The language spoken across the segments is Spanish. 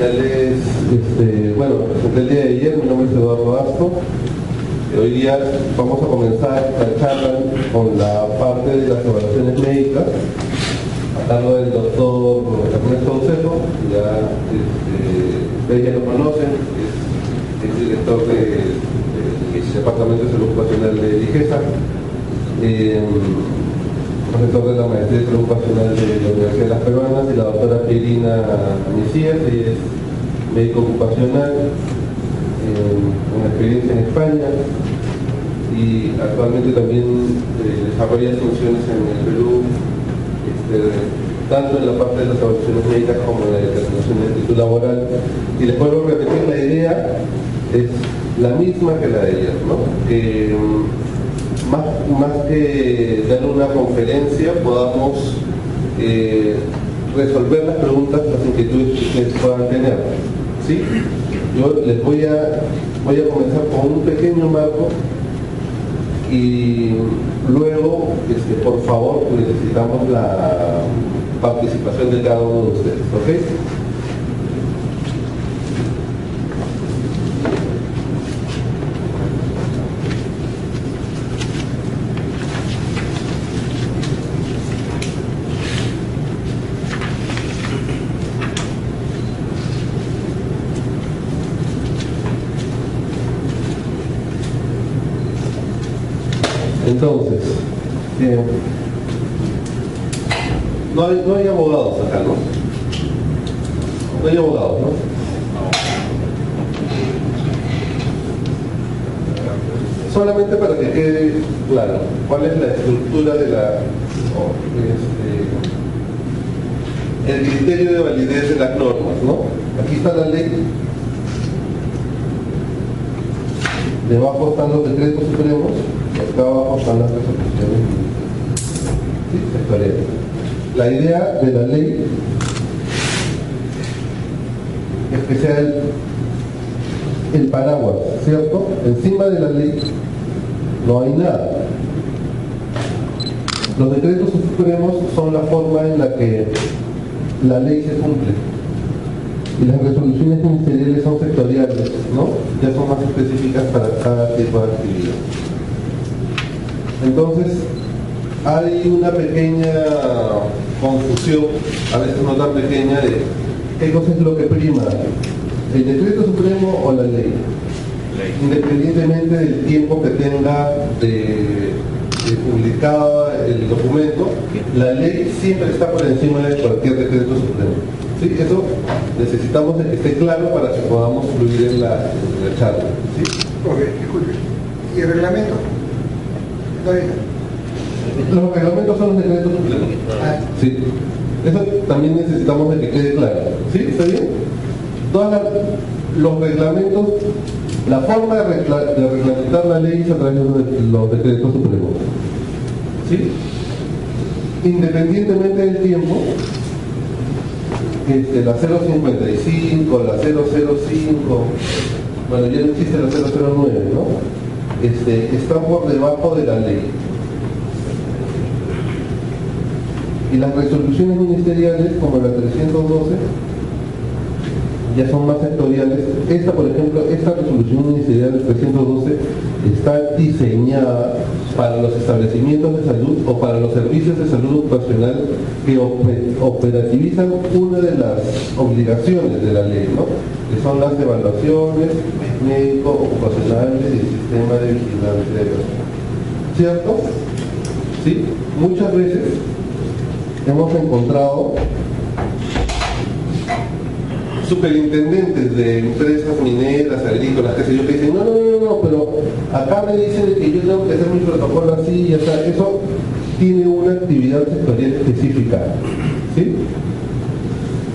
Ya bueno, presenté el día de ayer, mi nombre es Eduardo Astor. Hoy día vamos a comenzar esta charla con la parte de las evaluaciones médicas, a cargo del doctor Ernesto Uceto. Ya ustedes ya lo conocen, es director del Departamento de Salud Ocupacional de Ligesa, profesor de la Maestría de Salud Ocupacional de la Universidad de las Peruanas, y la doctora Pirina Mesías. Ella es médico ocupacional con experiencia en España y actualmente también desarrolla funciones en el Perú, tanto en la parte de las evaluaciones médicas como en la determinación de actitud laboral. Y les vuelvo a repetir, la idea es la misma que la de ayer, ¿no? Más que dar una conferencia, podamos resolver las preguntas, las inquietudes que ustedes puedan tener, ¿sí? Yo les voy a comenzar con un pequeño marco y luego, por favor, necesitamos la participación de cada uno de ustedes, ¿ok? Entonces, no hay abogados acá, ¿no? No hay abogados, ¿no? Solamente para que quede claro, ¿cuál es la estructura de el criterio de validez de las normas, ¿no? Aquí está la ley. Debajo están los decretos supremos, y acá abajo están las resoluciones sectoriales. La idea de la ley es que sea el paraguas, ¿cierto? Encima de la ley no hay nada. Los decretos supremos son la forma en la que la ley se cumple. Y las resoluciones ministeriales son sectoriales, ¿no? Ya son más específicas para cada tipo de actividad. Entonces, hay una pequeña confusión, a veces no tan pequeña, de qué cosa es lo que prima, el decreto supremo o la ley. Independientemente del tiempo que tenga de publicado el documento, la ley siempre está por encima de cualquier decreto supremo. ¿Sí? Eso necesitamos que esté claro para que podamos fluir en la charla. ¿Sí? Ok, disculpe. ¿Y el reglamento? Los reglamentos son los decretos supremos. Sí. Eso también necesitamos de que quede claro. ¿Sí? ¿Está bien? Los reglamentos, la forma de reglamentar la ley es a través de los decretos supremos. ¿Sí? Independientemente del tiempo, la 055, la 005, bueno, ya no existe la 009, ¿no? Están por debajo de la ley. Y las resoluciones ministeriales, como la 312, ya son más sectoriales. Esta, por ejemplo, esta resolución ministerial del 312 está diseñada para los establecimientos de salud o para los servicios de salud ocupacional que operativizan una de las obligaciones de la ley, ¿no? Que son las evaluaciones médico-ocupacionales y el sistema de vigilancia de personas. ¿Cierto? ¿Sí? Muchas veces hemos encontrado superintendentes de empresas mineras, agrícolas, qué sé yo, que dicen, no, pero acá me dicen que yo tengo que hacer mi protocolo así y ya está. Eso tiene una actividad sectorial específica, ¿sí?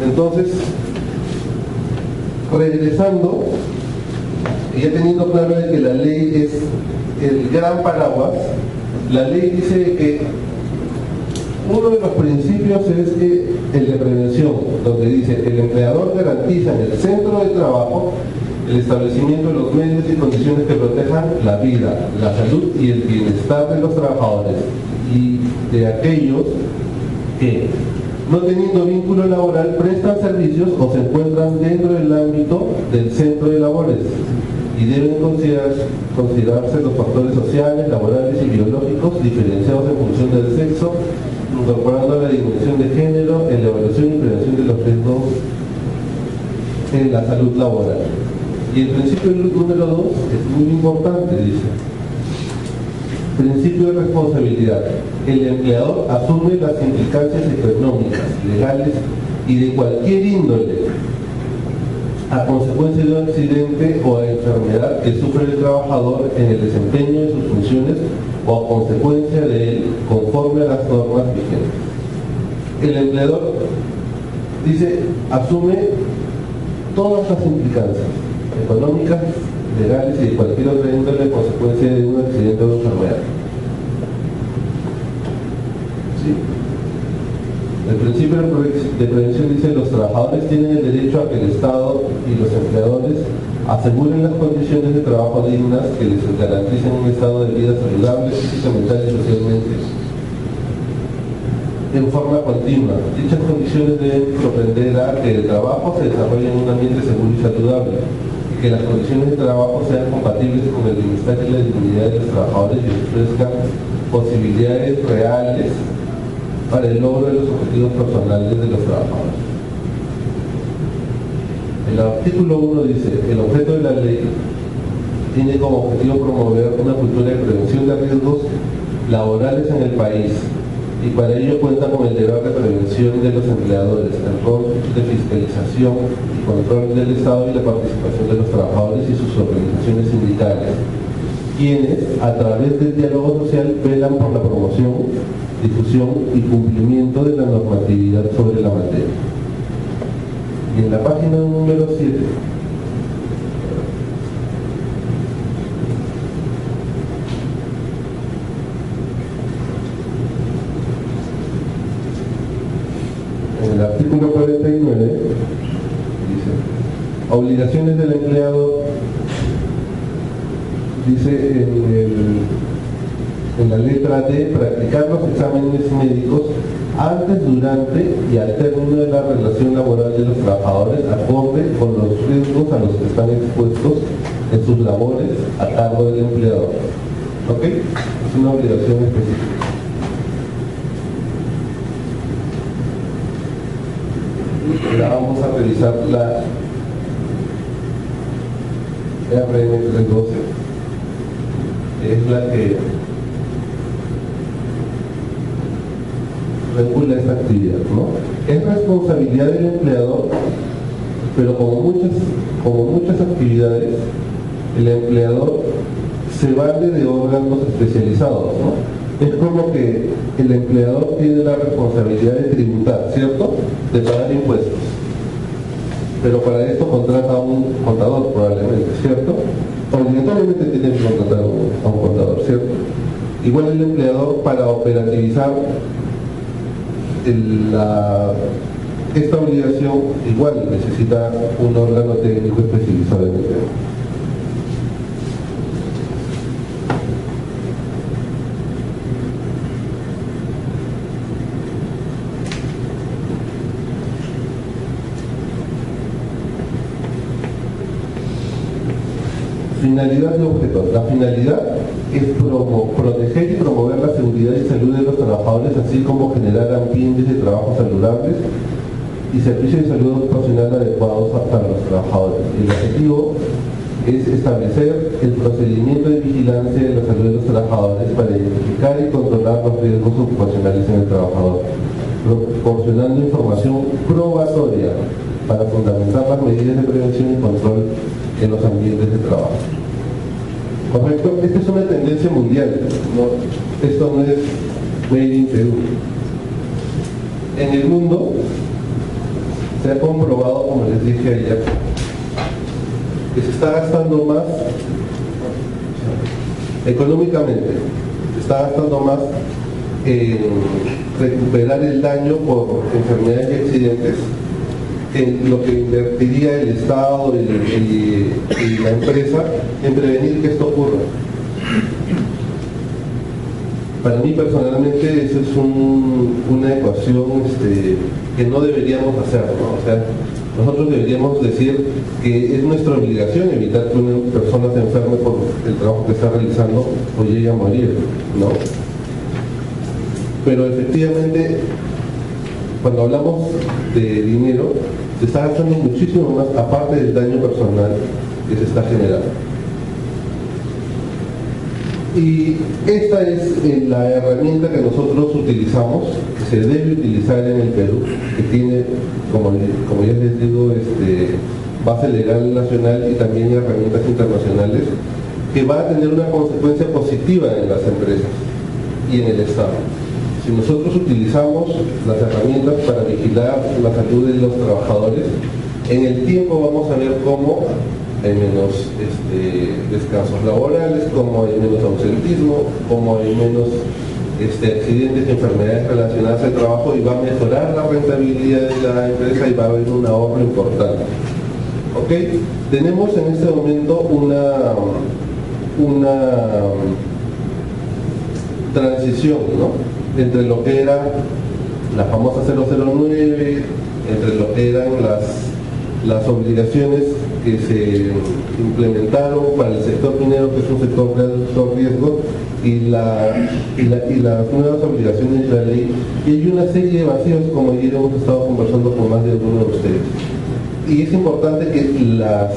Entonces, regresando, y ya teniendo claro de que la ley es el gran paraguas, la ley dice que uno de los principios es que el de prevención, donde dice el empleador garantiza en el centro de trabajo el establecimiento de los medios y condiciones que protejan la vida, la salud y el bienestar de los trabajadores y de aquellos que no teniendo vínculo laboral, prestan servicios o se encuentran dentro del ámbito del centro de labores y deben considerarse los factores sociales, laborales y biológicos diferenciados en función del sexo, incorporando la dimensión de género en la evaluación y prevención de los riesgos en la salud laboral. Y el principio número 2 es muy importante, dice. Principio de responsabilidad. El empleador asume las implicancias económicas, legales y de cualquier índole a consecuencia de un accidente o a enfermedad que sufre el trabajador en el desempeño de sus funciones o a consecuencia de él, conforme a las normas vigentes. El empleador, dice, asume todas las implicancias económicas, legales y de cualquier otra índole a consecuencia de un accidente o enfermedad. ¿Sí? El principio de prevención dice: los trabajadores tienen el derecho a que el Estado y los empleadores aseguren las condiciones de trabajo dignas que les garanticen un estado de vida saludable, física, mental y socialmente en forma continua. Dichas condiciones deben propender a que el trabajo se desarrolle en un ambiente seguro y saludable, y que las condiciones de trabajo sean compatibles con el bienestar y la dignidad de los trabajadores y ofrezcan posibilidades reales para el logro de los objetivos personales de los trabajadores. El artículo 1 dice: el objeto de la ley tiene como objetivo promover una cultura de prevención de riesgos laborales en el país, y para ello cuenta con el deber de prevención de los empleadores, el rol de fiscalización y control del Estado y la participación de los trabajadores y sus organizaciones sindicales, quienes, a través del diálogo social, velan por la promoción, difusión y cumplimiento de la normatividad sobre la materia. Y en la página número 7, en el artículo 49, dice: obligaciones del empleado, dice en la letra D, practicar los exámenes médicos antes, durante y al término de la relación laboral de los trabajadores, acorde con los riesgos a los que están expuestos en sus labores a cargo del empleador. ¿Ok? Es una obligación específica. Ahora vamos a revisar la RM 312, que es la que regula esta actividad, ¿no? Es responsabilidad del empleador, pero como muchas actividades, el empleador se vale de órganos especializados, ¿no? Es como que el empleador tiene la responsabilidad de tributar, ¿cierto? De pagar impuestos. Pero para esto contrata a un contador probablemente, ¿cierto? Obligatoriamente tiene que contratar a un contador, ¿cierto? Igual el empleador, para operativizar esta obligación, igual necesita un órgano técnico especializado en el tema. Finalidad y objeto. La finalidad es proteger y promover la seguridad y salud de los trabajadores, así como generar ambientes de trabajo saludables y servicios de salud ocupacional adecuados para los trabajadores. El objetivo es establecer el procedimiento de vigilancia de la salud de los trabajadores para identificar y controlar los riesgos ocupacionales en el trabajador, proporcionando información probatoria para fundamentar las medidas de prevención y control en los ambientes de trabajo. Correcto, esta es una tendencia mundial, ¿no? Esto no es made in Perú. En el mundo se ha comprobado, como les dije ayer, que se está gastando más económicamente, se está gastando más en recuperar el daño por enfermedades y accidentes en lo que invertiría el Estado y la empresa en prevenir que esto ocurra. Para mí personalmente eso es una ecuación que no deberíamos hacer, ¿no? O sea, nosotros deberíamos decir que es nuestra obligación evitar que una persona se enferme por el trabajo que está realizando o llegue a morir, ¿no? Pero efectivamente, cuando hablamos de dinero, se está gastando muchísimo más, aparte del daño personal que se está generando. Y esta es la herramienta que nosotros utilizamos, que se debe utilizar en el Perú, que tiene, como ya les digo, base legal nacional y también herramientas internacionales, que va a tener una consecuencia positiva en las empresas y en el Estado. Si nosotros utilizamos las herramientas para vigilar la salud de los trabajadores, en el tiempo vamos a ver cómo hay menos descansos laborales, como hay menos ausentismo, como hay menos accidentes y enfermedades relacionadas al trabajo, y va a mejorar la rentabilidad de la empresa y va a haber un ahorro importante. ¿Ok? Tenemos en este momento una transición, ¿no?, entre lo que era la famosa 009, entre lo que eran las obligaciones que se implementaron para el sector minero, que es un sector de alto riesgo, y las nuevas obligaciones de la ley. Y hay una serie de vacíos, como ayer hemos estado conversando con más de algunos de ustedes. Y es importante que las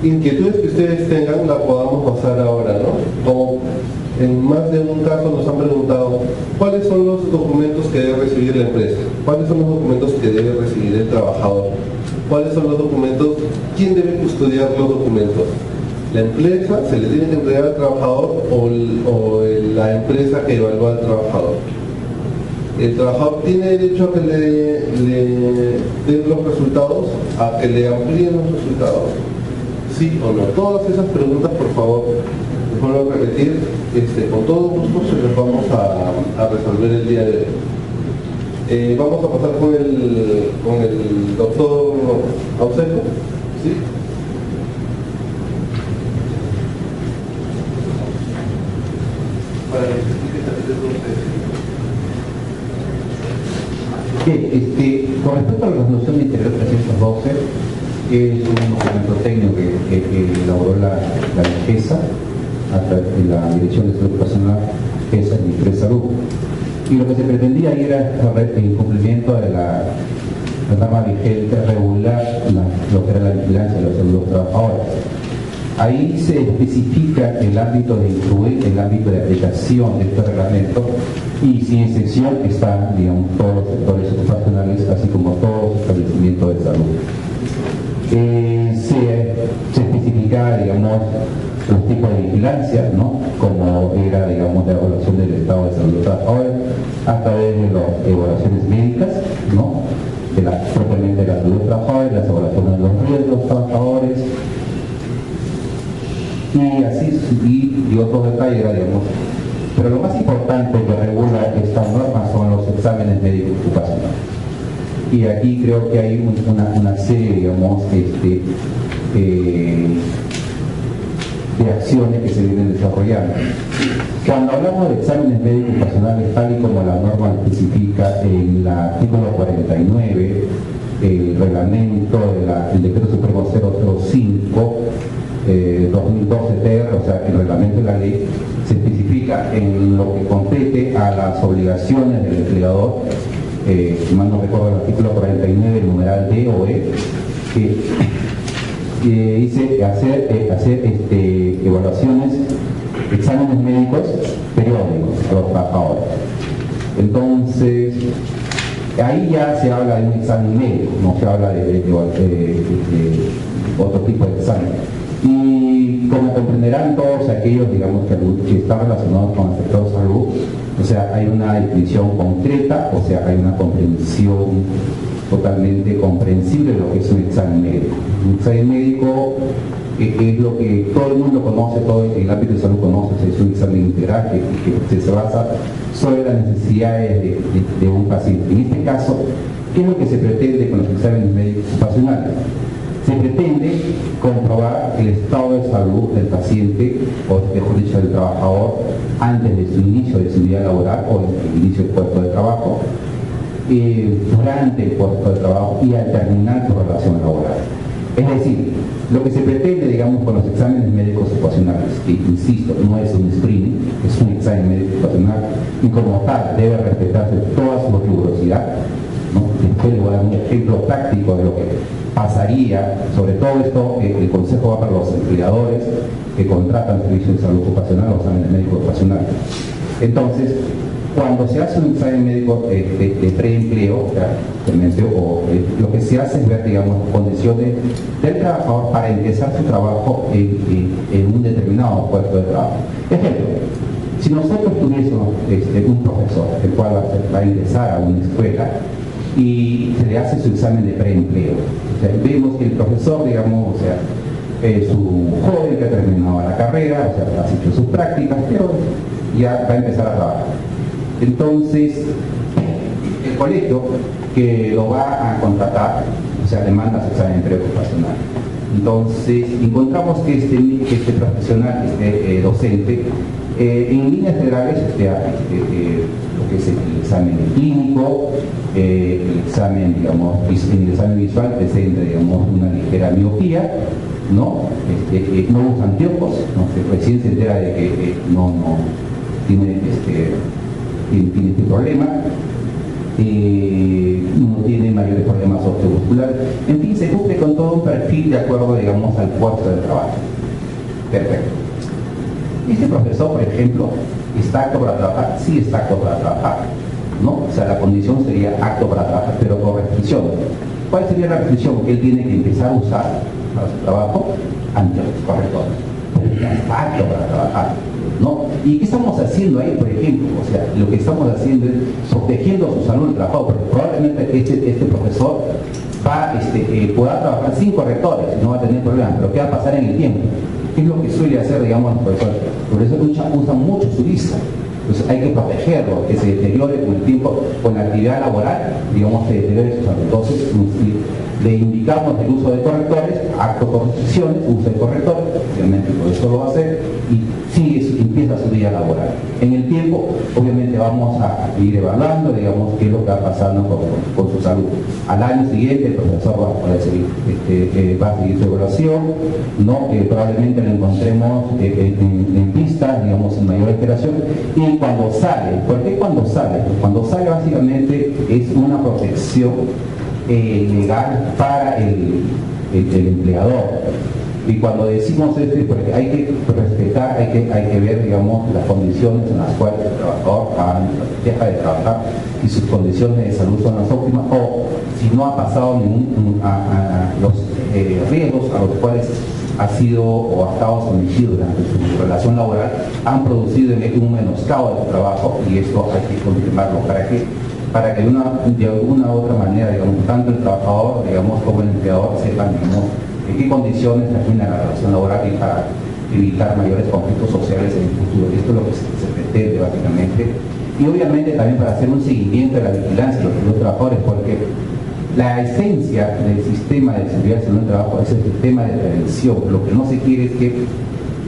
inquietudes que ustedes tengan las podamos pasar ahora, ¿no? Como en más de un caso nos han preguntado cuáles son los documentos que debe recibir la empresa, cuáles son los documentos que debe recibir el trabajador, cuáles son los documentos, quién debe custodiar los documentos. ¿La empresa se le tiene que entregar al trabajador o la empresa que evalúa al trabajador? ¿El trabajador tiene derecho a que le den los resultados, a que le amplíen los resultados? ¿Sí o no? Todas esas preguntas, por favor, les vuelvo a repetir, con todo gusto se las vamos a resolver el día de hoy. Vamos a pasar con el doctor Auseco, ¿sí? Para que explique también Bien, con respecto a la resolución interior 312, es un documento técnico que elaboró la GESA, a través de la Dirección de Salud Ocupacional, GESA y Ministerio de Salud. Y lo que se pretendía era el cumplimiento de la norma vigente, regular lo que era la vigilancia de la salud de los trabajadores. Ahí se especifica el ámbito de incluir, el ámbito de aplicación de este reglamento, y sin excepción están, digamos, todos los sectores ocupacionales, así como todos los establecimientos de salud. Se especifica, digamos, los tipos de vigilancia, ¿no?, como era, digamos, la evaluación del estado de salud de los trabajadores a través de las evaluaciones médicas, ¿no?, propiamente de la salud de los trabajadores, las evaluaciones de los riesgos de los trabajadores, y así, y otros detalles, digamos. Pero lo más importante que regula esta norma son los exámenes médicos ocupacionales. Y aquí creo que hay una serie, digamos, de acciones que se vienen desarrollando. Cuando hablamos de exámenes médicos ocupacionales, tal y como la norma especifica en el artículo 49, el reglamento del decreto supremo 005, 2012 TR, o sea, el reglamento de la ley, se especifica en lo que compete a las obligaciones del empleador, si mal no recuerdo el artículo 49, el numeral D o E, que dice hacer evaluaciones, exámenes médicos periódicos a los trabajadores. Entonces, ahí ya se habla de un examen médico, no se habla de otro tipo de examen. Y como comprenderán todos aquellos, digamos, que están relacionados con el sector salud, o sea, hay una definición concreta, o sea, hay una comprensión totalmente comprensible de lo que es un examen médico. Un examen médico es lo que todo el mundo conoce, todo el ámbito de salud conoce, es un examen integral que se basa sobre las necesidades de un paciente. En este caso, ¿qué es lo que se pretende con los exámenes médicos ocupacionales? Se pretende comprobar el estado de salud del paciente, o mejor dicho, del trabajador, antes de su inicio de su vida laboral o el inicio del puesto de trabajo, durante el puesto de trabajo y al terminar su relación laboral. Es decir, lo que se pretende, digamos, con los exámenes médicos ocupacionales, que insisto, no es un screening, es un examen médico ocupacional, y como tal debe respetarse toda su rigurosidad, ¿no? Después le voy a dar un ejemplo práctico de lo que pasaría. Sobre todo esto, el consejo va para los empleadores que contratan servicios de salud ocupacional o exámenes médicos ocupacionales. Entonces, cuando se hace un examen médico de preempleo, lo que se hace es ver, digamos, condiciones del trabajador para empezar su trabajo en un determinado puesto de trabajo. Ejemplo, si nosotros tuviésemos un profesor, el cual va a ingresar a una escuela y se le hace su examen de preempleo, o sea, vemos que el profesor, digamos, es un joven que ha terminado la carrera, o sea, ha hecho sus prácticas, pero ya va a empezar a trabajar. Entonces, el colegio que lo va a contratar, o sea, le manda su examen preocupacional. Entonces, encontramos que este profesional, este docente, en líneas generales, lo que es el examen clínico, el examen, digamos, en el examen visual presenta, digamos, una ligera miopía, ¿no? No usa anteojos, ¿no? Recién se entera de que no tiene este problema, no tiene mayores problemas osteomusculares. En fin, se cumple con todo un perfil de acuerdo, digamos, al puesto de trabajo. Perfecto. Este profesor, por ejemplo, ¿está apto para trabajar? Sí, está apto para trabajar, ¿no? O sea, la condición sería apto para trabajar, pero con restricciones. ¿Cuál sería la restricción? Que él tiene que empezar a usar para su trabajo anteojos correctores. Pero ya está apto para trabajar, ¿no? ¿Y qué estamos haciendo ahí, por ejemplo? O sea, lo que estamos haciendo es protegiendo su salud del trabajo, porque probablemente este profesor podrá trabajar sin correctores, no va a tener problemas, pero ¿qué va a pasar en el tiempo? ¿Qué es lo que suele hacer, digamos, los profesores? Por eso usan mucho su vista. Entonces hay que protegerlo, que se deteriore con el tiempo, con la actividad laboral, digamos, se deteriore su salud. Entonces, le indicamos el uso de correctores, acto con restricciones, uso de correctores, obviamente por eso lo va a hacer, y empieza su día laboral. En el tiempo, obviamente vamos a ir evaluando, digamos, qué es lo que va pasando con su salud. Al año siguiente el profesor va a seguir su evaluación, ¿no? Probablemente lo encontremos en pistas, digamos, en mayor alteración, y cuando sale, ¿por qué cuando sale? Cuando sale básicamente es una protección legal para el empleador. Y cuando decimos esto, porque hay que respetar, hay que ver, digamos, las condiciones en las cuales el trabajador deja de trabajar y sus condiciones de salud son las óptimas, o si no ha pasado los riesgos a los cuales ha sido o ha estado sometido durante su relación laboral, han producido en él un menoscabo de su trabajo, y esto hay que confirmarlo para que de alguna u otra manera, digamos, tanto el trabajador, digamos, como el empleador sepan, digamos, en qué condiciones termina la relación laboral, y para evitar mayores conflictos sociales en el futuro. Y esto es lo que se pretende básicamente. Y obviamente también para hacer un seguimiento de la vigilancia de los trabajadores, porque la esencia del sistema de seguridad y salud del trabajo es el sistema de prevención. Lo que no se quiere es que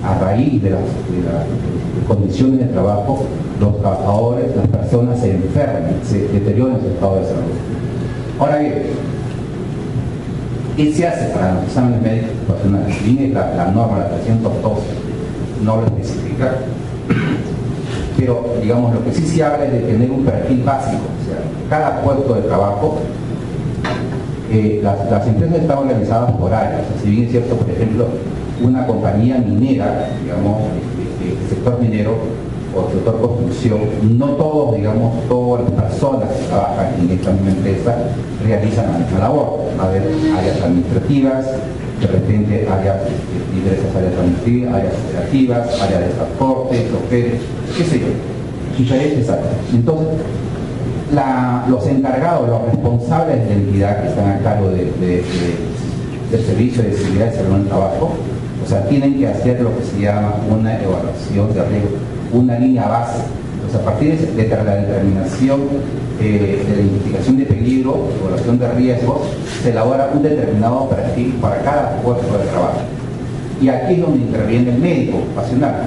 a raíz de las condiciones de trabajo, los trabajadores, las personas se enfermen, se deterioran su estado de salud. Ahora bien, ¿qué se hace para los exámenes médicos ocupacionales? Viene la norma, la 312, no lo especifica, pero digamos lo que sí se habla es de tener un perfil básico. O sea, cada puesto de trabajo, las empresas están organizadas por áreas. Si bien es cierto, por ejemplo, una compañía minera, digamos, el sector minero o el sector construcción, no todos, digamos, todas las personas que trabajan en esta misma empresa realizan la misma labor. Va a haber áreas administrativas, de repente áreas, diversas áreas administrativas, áreas operativas, áreas de transporte, choferes, qué sé yo, diferentes áreas. Entonces, los encargados, los responsables de la entidad que están a cargo del servicio de seguridad y salud en el trabajo, o sea, tienen que hacer lo que se llama una evaluación de riesgo, una línea base. O Pues a partir de la determinación de la identificación de peligro, evaluación de riesgos, se elabora un determinado perfil para cada puesto de trabajo. Y aquí es donde interviene el médico ocupacional.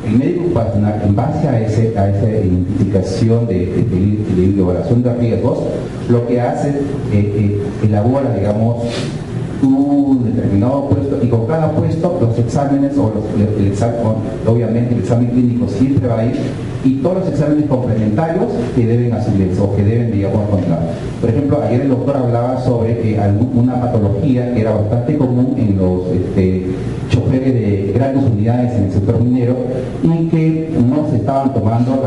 El médico ocupacional, en base a esa identificación de evaluación de riesgos, lo que hace, elabora, digamos, un determinado puesto, y con cada puesto los exámenes, obviamente el examen clínico siempre va a ir, y todos los exámenes complementarios que deben asumirse o que deben, digamos, continuar. Por ejemplo, ayer el doctor hablaba sobre una patología que era bastante común en los choferes de grandes unidades en el sector minero, y que no se estaban tomando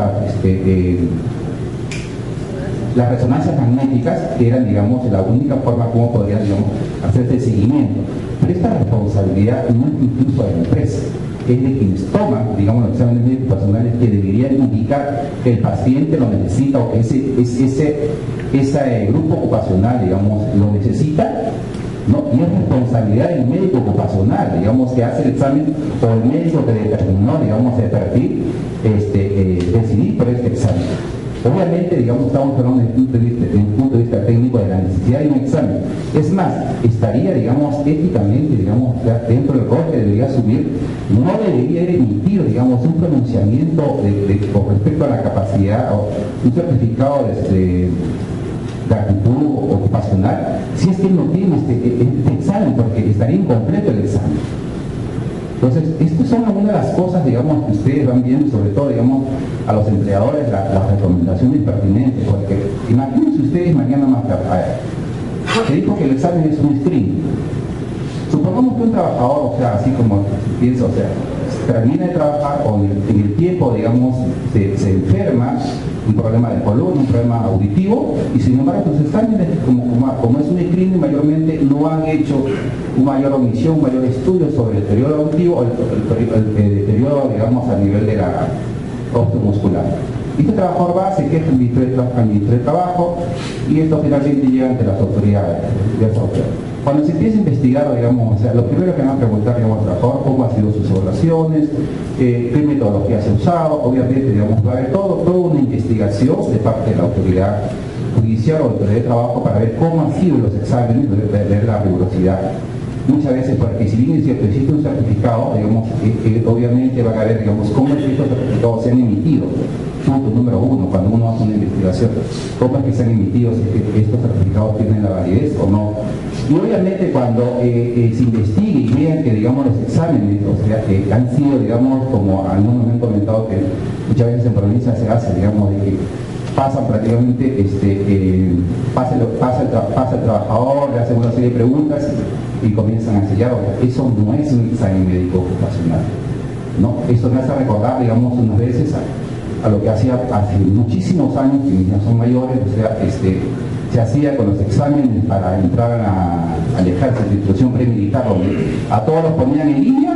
las resonancias magnéticas, que eran, digamos, la única forma como podrían, digamos, hacerse el seguimiento. Pero esta responsabilidad no es incluso de la empresa, es de quienes toman, digamos, los exámenes médicos personales, que deberían indicar que el paciente lo necesita, o que ese grupo ocupacional, digamos, lo necesita, ¿no? Y es responsabilidad del médico ocupacional, digamos, que hace el examen, o el médico que determinó, digamos, el perfil, decidir por este examen. Obviamente, digamos, estamos hablando desde un punto de vista técnico de la necesidad de un examen. Es más, estaría, digamos, éticamente, digamos, dentro del rol que debería asumir, no debería emitir, digamos, un pronunciamiento con respecto a la capacidad, o un certificado de actitud ocupacional, si es que no tiene este examen, porque estaría incompleto el examen. Entonces, estas son algunas de las cosas, digamos, que ustedes van viendo, sobre todo, digamos, a los empleadores, las recomendaciones pertinentes, porque imagínense ustedes mañana más tarde, se dijo que el examen es un screening. Supongamos que un trabajador, o sea, así como piensa, o sea, termina de trabajar o en el tiempo, digamos, se enferma, un problema de colon, un problema auditivo, y sin embargo los exámenes, como es un screening, mayormente no han hecho una mayor omisión, un mayor estudio sobre el deterioro auditivo o el deterioro, digamos, a nivel de la osteomuscular. Este trabajador va, se queja al ministro de Trabajo, y esto finalmente llega ante las autoridades. Cuando se empieza a investigar, digamos, o sea, lo primero que van a preguntar, digamos, al trabajador, cómo han sido sus evaluaciones, qué metodología se ha usado, obviamente, digamos, va a haber toda una investigación de parte de la autoridad judicial o autoridad de trabajo para ver cómo han sido los exámenes, ver la rigurosidad. Muchas veces, porque si bien es cierto, existe un certificado, digamos, obviamente van a ver, digamos, cómo es que estos certificados se han emitido. Punto número uno, cuando uno hace una investigación, cómo es que se han emitido, si es que estos certificados tienen la validez o no. Y obviamente cuando se investigue y vean que, digamos, los exámenes, o sea, que han sido, digamos, como algunos me han comentado que muchas veces en provincia se hace, digamos, de que pasan prácticamente, pasa el trabajador, le hacen una serie de preguntas y comienzan a sellar. Eso no es un examen médico ocupacional, ¿no? Eso me hace recordar, digamos, unas veces a lo que hacía hace muchísimos años, que ya son mayores, o sea, se hacía con los exámenes para entrar al ejército de instrucción premilitar, donde a todos los ponían en línea,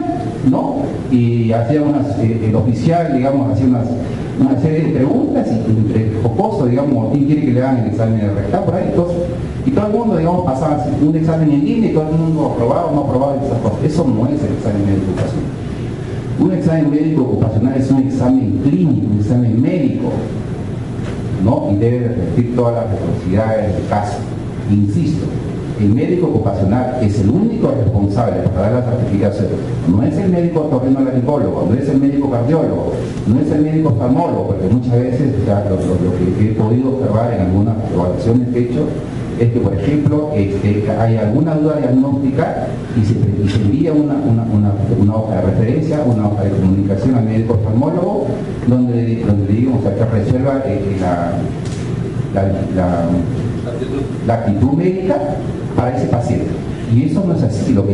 ¿no? Y hacía el oficial, digamos, hacía una serie de preguntas, y entre jocoso, digamos, ¿quién quiere que le hagan el examen de rectal por ahí? Entonces, y todo el mundo, digamos, pasaba un examen en línea y todo el mundo aprobaba o no aprobaba esas cosas. Eso no es el examen médico ocupacional. Un examen médico ocupacional es un examen clínico, un examen médico, ¿no? Y debe reflejar todas las rigurosidades del caso. Insisto, el médico ocupacional es el único responsable para dar la certificación. No es el médico otorrinolaringólogo, no es el médico cardiólogo, no es el médico oftalmólogo, porque muchas veces, ya, lo que he podido observar en algunas evaluaciones que he hecho, es que, por ejemplo, hay alguna duda diagnóstica y se envía una hoja de referencia, una hoja de comunicación al médico oftalmólogo, donde digamos, o sea, que resuelva la actitud médica para ese paciente. Y eso no es así. Lo que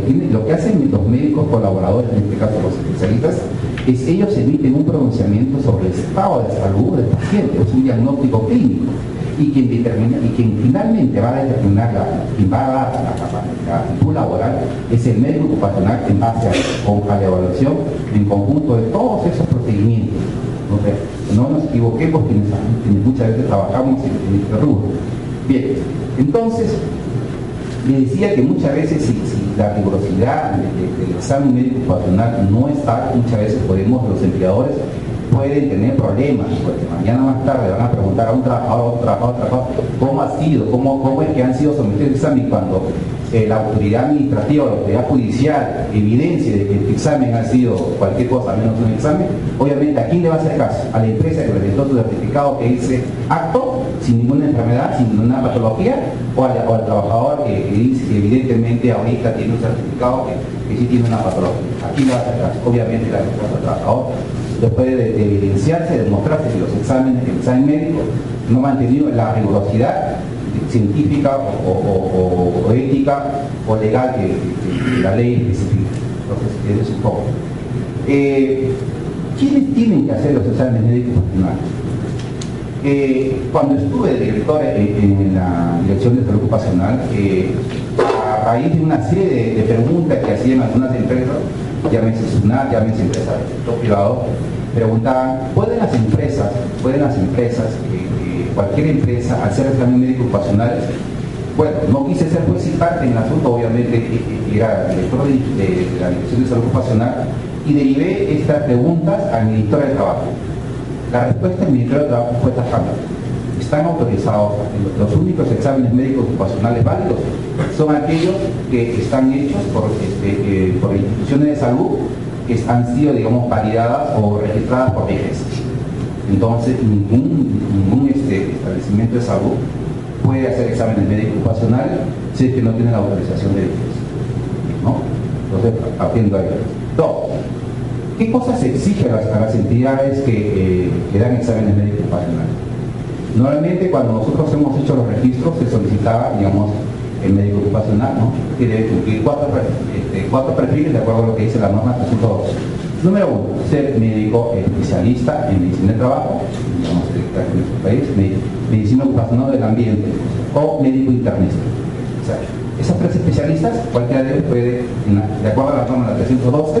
hacen los médicos colaboradores, en este caso los especialistas, es ellos emiten un pronunciamiento sobre el estado de salud del paciente, es un diagnóstico clínico. Y quien finalmente va a determinar quien va a dar la actitud laboral es el médico ocupacional, en base a la evaluación en conjunto de todos esos procedimientos. No nos equivoquemos quienes muchas veces trabajamos en este rubro. Bien, entonces le decía que muchas veces si la rigurosidad del examen médico ocupacional no está, muchas veces podemos los empleadores pueden tener problemas, porque mañana más tarde van a preguntar a un trabajador, cómo ha sido, cómo es que han sido sometidos al examen cuando la autoridad administrativa o la autoridad judicial evidencia de que el examen ha sido cualquier cosa menos un examen. Obviamente, ¿a quién le va a hacer caso? A la empresa que presentó su certificado que dice acto, sin ninguna enfermedad, sin ninguna patología, o al trabajador que dice que evidentemente ahorita tiene un certificado que sí tiene una patología. ¿A quién le va a hacer caso? Obviamente la respuesta al trabajador. Después de evidenciarse, demostrarse que los exámenes, el examen médico no han tenido la rigurosidad científica o ética o legal que la ley especifica. Entonces, eso es un poco. ¿Quiénes tienen que hacer los exámenes médicos profesionales? Cuando estuve de director en la Dirección de Salud Ocupacional, a raíz de una serie de preguntas que hacían algunas empresas, llámense SUNAT, llámense empresas del sector privado, preguntaban, ¿pueden las empresas, cualquier empresa, hacer examen médico ocupacional? Bueno, no quise ser juez y parte en el asunto, obviamente era director de la Dirección de Salud Ocupacional, y derivé estas preguntas al Ministerio del Trabajo. La respuesta del Ministerio del Trabajo fue tajante. Están autorizados, los únicos exámenes médicos ocupacionales válidos son aquellos que están hechos por instituciones de salud que han sido, digamos, validadas o registradas por DGES. Entonces, ningún establecimiento de salud puede hacer exámenes médicos ocupacionales si es que no tiene la autorización de DGES, ¿no? Entonces, partiendo ahí. Dos, ¿qué cosas se exigen a las entidades que dan exámenes médicos ocupacionales? Normalmente, cuando nosotros hemos hecho los registros, se solicitaba, digamos, el médico ocupacional, ¿no? Que debe cumplir cuatro perfiles de acuerdo a lo que dice la norma 302. Número 1, ser médico especialista en medicina del trabajo, digamos, en nuestro país, medicina ocupacional del ambiente, o médico internista. O sea, esas tres especialistas, cualquiera de ellos puede, de acuerdo a la norma 312,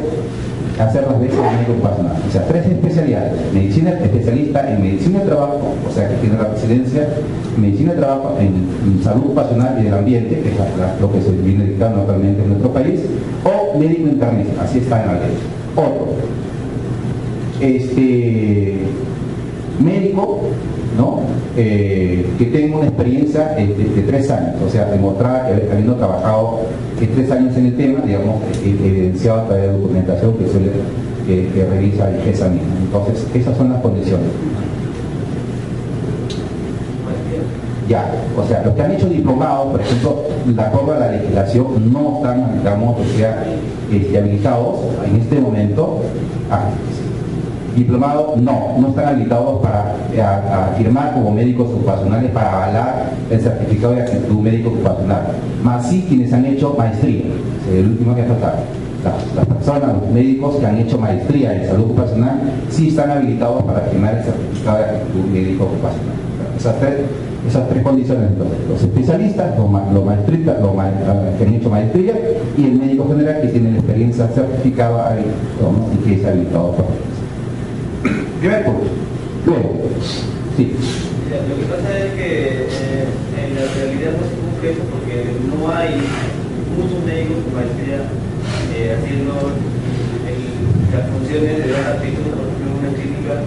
hacer las veces de médico ocupacional. O sea, tres especialidades: especialista en medicina del trabajo, o sea, que tiene la residencia, medicina del trabajo en salud ocupacional y del ambiente, que es lo que se viene dictando actualmente en nuestro país, o médico internista, así está en la ley. Otro, médico, ¿no? Que tenga una experiencia de 3 años, o sea, demostrar que habiendo trabajado 3 años en el tema, digamos, evidenciado a través de documentación que revisa y esa misma. Entonces, esas son las condiciones. Ya, o sea, los que han hecho diplomados, por ejemplo, de acuerdo a la legislación, no están, digamos, habilitados en este momento. Diplomados no están habilitados para firmar como médicos ocupacionales para avalar el certificado de actitud médico ocupacional. Más sí quienes han hecho maestría, el último que falta. Las personas, los médicos que han hecho maestría en salud ocupacional, sí están habilitados para firmar el certificado de actitud médico ocupacional. Esas tres condiciones, entonces, los especialistas, los maestristas, que han hecho maestría, y el médico general que tiene la experiencia certificada y que es habilitado por primer punto. Luego, sí. Lo que pasa es que en la realidad no se cumple eso porque no hay muchos médicos con maestría haciendo las funciones de dar aptitud, por ejemplo, en una clínica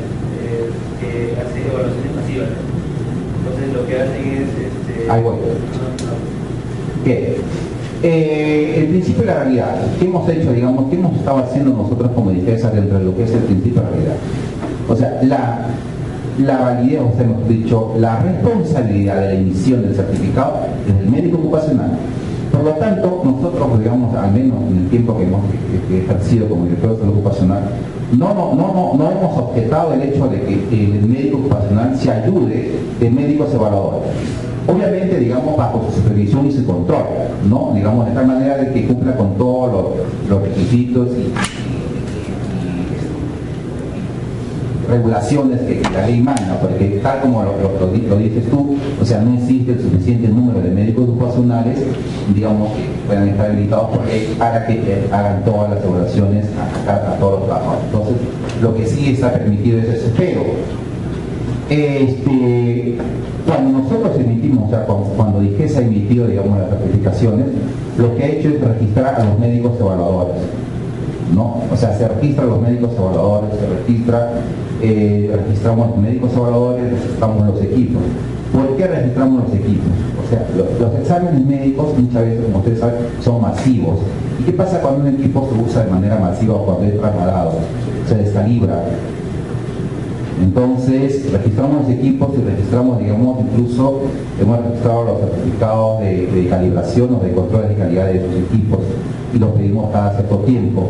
que hace evaluaciones masivas. Entonces lo que hacen es... Ahí voy. Bien. El principio de la realidad. ¿Qué hemos hecho, digamos, qué hemos estado haciendo nosotros como DGESA dentro de lo que es el principio de la realidad? O sea, la validez, o sea, hemos dicho, la responsabilidad de la emisión del certificado es del médico ocupacional. Por lo tanto, nosotros, digamos, al menos en el tiempo que hemos ejercido como director de salud ocupacional, no hemos objetado el hecho de que el médico ocupacional se ayude de médicos evaluadores. Obviamente, digamos, bajo su supervisión y su control, ¿no? Digamos, de tal manera de que cumpla con todos los requisitos y regulaciones que la ley manda, porque tal como lo dices tú, o sea, no existe el suficiente número de médicos ocupacionales, digamos, que puedan estar habilitados por ley para que hagan todas las regulaciones a todos los trabajadores. Entonces, lo que sí está permitido es eso, pero cuando nosotros emitimos, o sea, cuando DGESA ha emitido, digamos, las certificaciones, lo que ha hecho es registrar a los médicos evaluadores, ¿no? O sea, se registran los médicos evaluadores, se registra registramos médicos evaluadores, registramos los equipos. ¿Por qué registramos los equipos? O sea, los exámenes médicos muchas veces, como ustedes saben, son masivos. ¿Y qué pasa cuando un equipo se usa de manera masiva o cuando es trasladado? Se descalibra. Entonces, registramos los equipos y registramos, digamos, incluso hemos registrado los certificados de calibración o de controles de calidad de esos equipos y los pedimos cada cierto tiempo.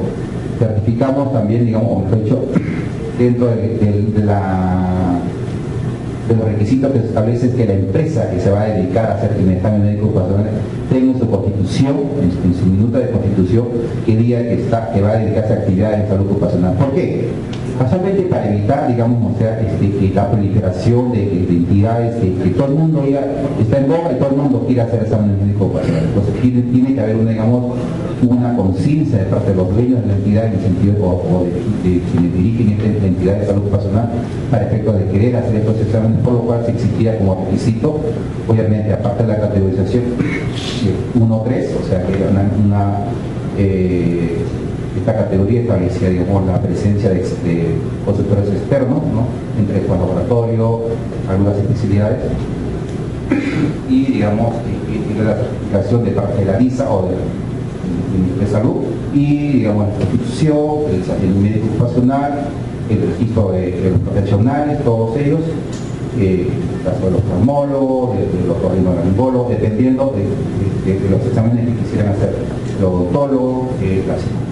Certificamos también, digamos, o mejor dicho, dentro de los requisitos que se establece es que la empresa que se va a dedicar a hacer el examen médico ocupacional tenga en su constitución, en su minuta de constitución, que diga que va a dedicarse a actividades de salud ocupacional. ¿Por qué? Casualmente para evitar, digamos, o sea, que la proliferación de entidades, que todo el mundo ya está en boga y todo el mundo quiere hacer exámenes médicos ocupacionales. Entonces tiene que haber una conciencia de parte de los dueños de la entidad en el sentido o de quienes dirigen esta entidad de salud ocupacional para efecto de querer hacer estos exámenes, por lo cual se exigía como requisito, obviamente aparte de la categorización 1-3, o sea que esta categoría establecía, digamos, la presencia de consultores externos, ¿no? Entre el laboratorio, algunas especialidades, y, digamos, la certificación de parte de la NISA o de salud, y, digamos, la constitución, el médico ocupacional, el registro de los profesionales, todos ellos, el caso de los oftalmólogos, de los otorrinolaringólogos, dependiendo de los exámenes que quisieran hacer los odontólogos,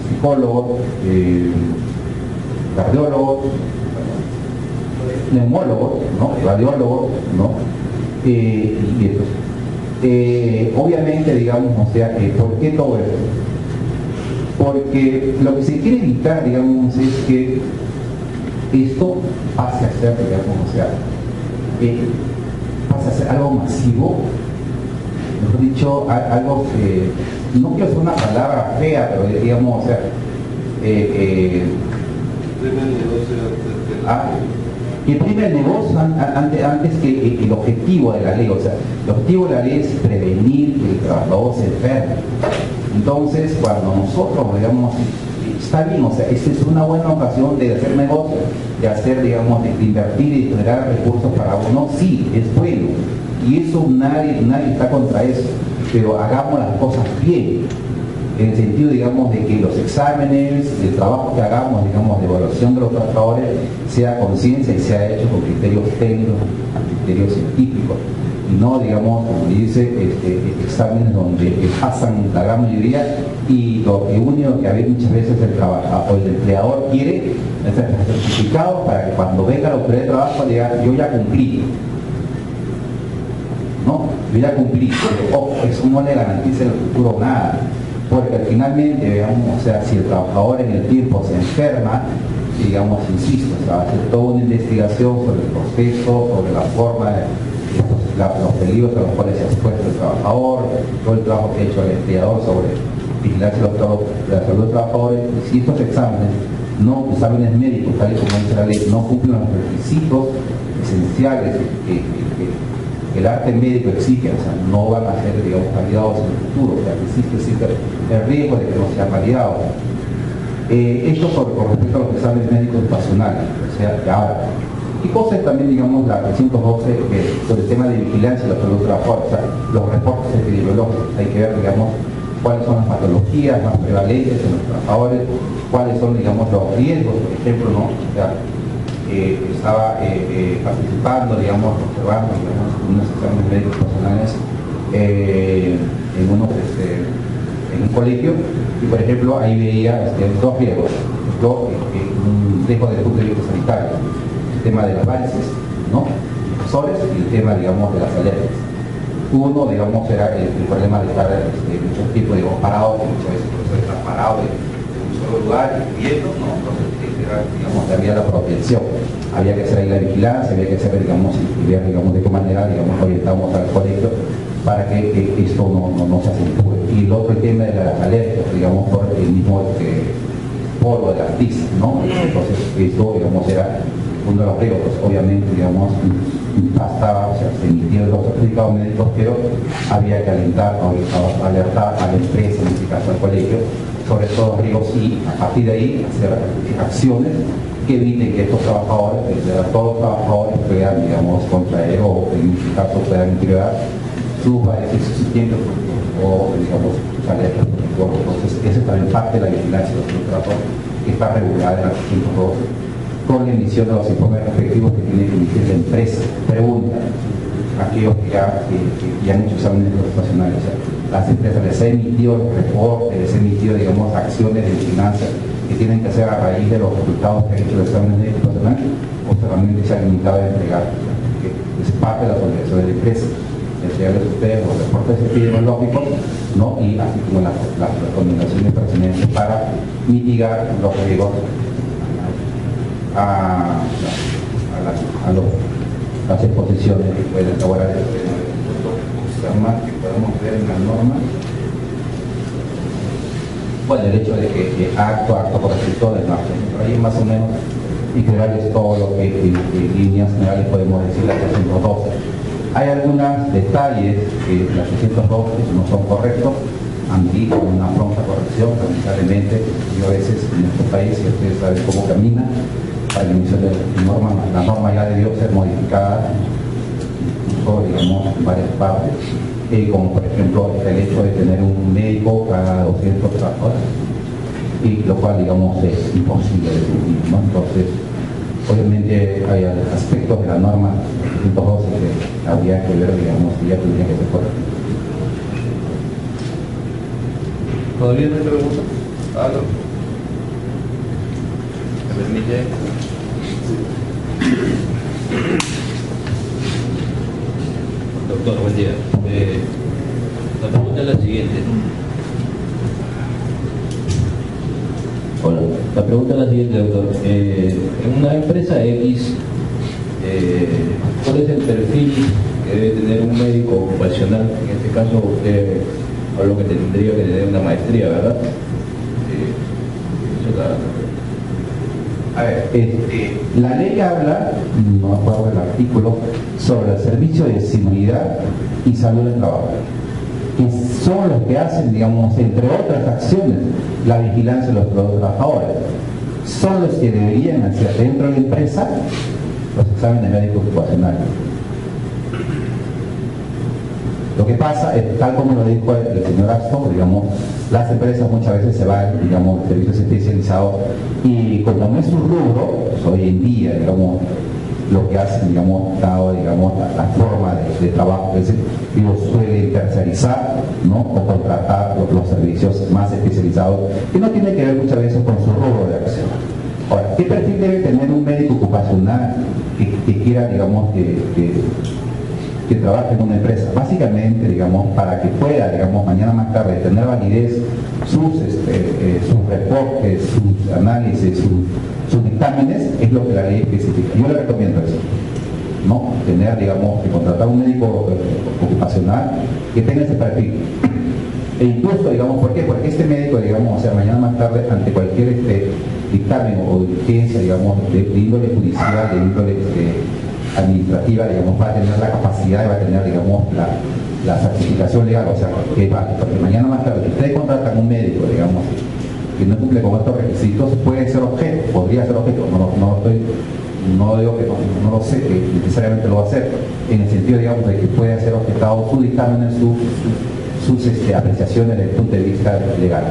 psicólogos, cardiólogos, neumólogos, ¿no? Radiólogos, ¿no? Y esto. Obviamente, digamos, o sea, ¿por qué todo esto? Porque lo que se quiere evitar, digamos, es que esto pase a ser, digamos, o sea, pase a ser algo masivo, mejor dicho, algo que no quiero hacer una palabra fea, pero digamos, o sea, que prime el negocio antes que el objetivo de la ley. O sea, el objetivo de la ley es prevenir que el trabajador se enferme. Entonces, cuando nosotros, digamos, está bien, o sea, esta es una buena ocasión de hacer negocio, de hacer, digamos, de invertir y generar recursos para uno, sí, es bueno. Y eso nadie está contra eso, pero hagamos las cosas bien, en el sentido, digamos, de que los exámenes, el trabajo que hagamos, digamos, de evaluación de los trabajadores, sea conciencia y sea hecho con criterios técnicos, criterios científicos, y no, digamos, como dice, exámenes donde pasan la gran mayoría y lo único que a veces muchas veces el trabajador o el empleador quiere es el certificado para que cuando venga la autoridad de trabajo diga, yo ya cumplí. ¿No? Yo ya cumplí, pero eso no le garantiza en el futuro nada, porque finalmente, digamos, o sea, si el trabajador en el tiempo se enferma, digamos, insisto, se va a hacer toda una investigación sobre el proceso, sobre la forma, los peligros a los cuales se ha expuesto el trabajador, todo el trabajo que ha hecho el empleador sobre vigilancia de la salud de los trabajadores. Y si estos exámenes médicos, tal y como dice la ley, no cumplen los requisitos esenciales que el arte médico exige, o sea, no van a ser, digamos, validados en el futuro, o sea, existe el riesgo de que no sean validados. Esto con respecto a los exámenes médicos ocupacionales, o sea, que ahora, ¿qué cosa es también, digamos, la 312 sobre el tema de vigilancia de la salud de los trabajadores? O sea, los reportes epidemiológicos, hay que ver, digamos, cuáles son las patologías más prevalentes en los trabajadores, cuáles son, digamos, los riesgos, por ejemplo, ¿no? O sea, estaba participando, digamos, observando, digamos, unos exámenes médicos personales en un colegio, y por ejemplo ahí veía dos riesgos, un riesgo desde el punto de vista sanitario, el tema de las varices, ¿no? Profesores, y el tema, digamos, de las alergias. Uno, digamos, era el problema de estar mucho tiempo, digamos, parado, que muchas veces el profesor está parado en un solo lugar escribiendo, ¿no? Entonces, digamos, había la protección, había que hacer ahí la vigilancia, había que hacer, digamos, y ver, digamos, de qué manera, digamos, orientamos al colegio para que esto no se acentúe. Y el otro, el tema de las alergias, digamos, por el mismo polvo de las tiza, ¿no? Entonces, esto, digamos, era uno de los riesgos, obviamente, digamos, bastaba, o sea, se emitieron los certificados médicos, pero había que alertar a la empresa, en este caso al colegio, sobre estos riesgos, y a partir de ahí hacer acciones que evite que estos trabajadores, todos los trabajadores puedan, digamos, contraer o en este caso puedan integrar sus varices suficientes o, digamos, tareas. Entonces, esa es también parte de la vigilancia de los contratos que está regulada en la 312 con la emisión de los informes respectivos que tiene que emitir la empresa. Pregunta, aquellos que ya han hecho exámenes ocupacionales, o sea, las empresas les ha emitido reportes, les ha emitido, digamos, acciones de vigilancia que tienen que hacer a raíz de los resultados que han hecho los exámenes ocupacionales, o solamente se han limitado a entregar, que es parte de la obligación de la empresa, entregarles a ustedes los reportes epidemiológicos, ¿no? Y así como las recomendaciones pertinentes para mitigar los riesgos a las exposiciones que pueden elaborar que podemos ver en la norma. Bueno, el hecho de que acto por escritores, ¿no? Ahí más o menos, y crearles todo lo que en líneas generales podemos decir la 312. Hay algunos detalles que la 312 no son correctos, han visto una pronta corrección, lamentablemente. Yo a veces en nuestro país, y ustedes saben cómo camina, para la emisión de la norma ya debió ser modificada, incluso, digamos, en varias partes, como por ejemplo el hecho de tener un médico cada 200 trabajadores, y lo cual, digamos, es imposible de cumplir, ¿no? Entonces, obviamente hay aspectos de la norma 312 que habría que ver, digamos, que ya tendría que ser correcto. ¿Todavía no hay preguntas? ¿Algo? ¿Me permite? Doctor, buen día. La pregunta es la siguiente. Hola. La pregunta es la siguiente, doctor. En una empresa X, ¿cuál es el perfil que debe tener un médico ocupacional? En este caso, usted habló que tendría que tener una maestría, ¿verdad? Eso es A ver, la ley habla, no me acuerdo del artículo, sobre el servicio de seguridad y salud del trabajo, que son los que hacen, digamos, entre otras acciones, la vigilancia de los trabajadores. Son los que deberían hacer dentro de la empresa los exámenes médicos ocupacionales. Lo que pasa es, tal como lo dijo el señor Astor, digamos, las empresas muchas veces se van, digamos, servicios especializados, y como no es un rubro, pues hoy en día, digamos, lo que hacen, digamos, dado, digamos, la forma de trabajo, es decir, suelen tercerizar, ¿no? O contratar los servicios más especializados, que no tiene que ver muchas veces con su rubro de acción. Ahora, ¿qué perfil debe tener un médico ocupacional que quiera, digamos, que trabaje en una empresa? Básicamente, digamos, para que pueda, digamos, mañana más tarde tener validez sus reportes, sus análisis, sus dictámenes, es lo que la ley especifica. Yo le recomiendo eso, ¿no? Tener, digamos, que contratar un médico ocupacional que tenga ese perfil. E incluso, digamos, ¿por qué? Porque este médico, digamos, o sea, mañana más tarde, ante cualquier dictamen o diligencia, digamos, de índole judicial, de índole administrativa, digamos, va a tener la capacidad y va a tener, digamos, la certificación legal, o sea, que va, porque mañana más tarde, si ustedes contratan un médico, digamos, que no cumple con estos requisitos, puede ser objeto, podría ser objeto, no digo que no lo sé, que necesariamente lo va a hacer, en el sentido, digamos, de que puede ser objetado su dictamen en sus apreciaciones desde el punto de vista legal.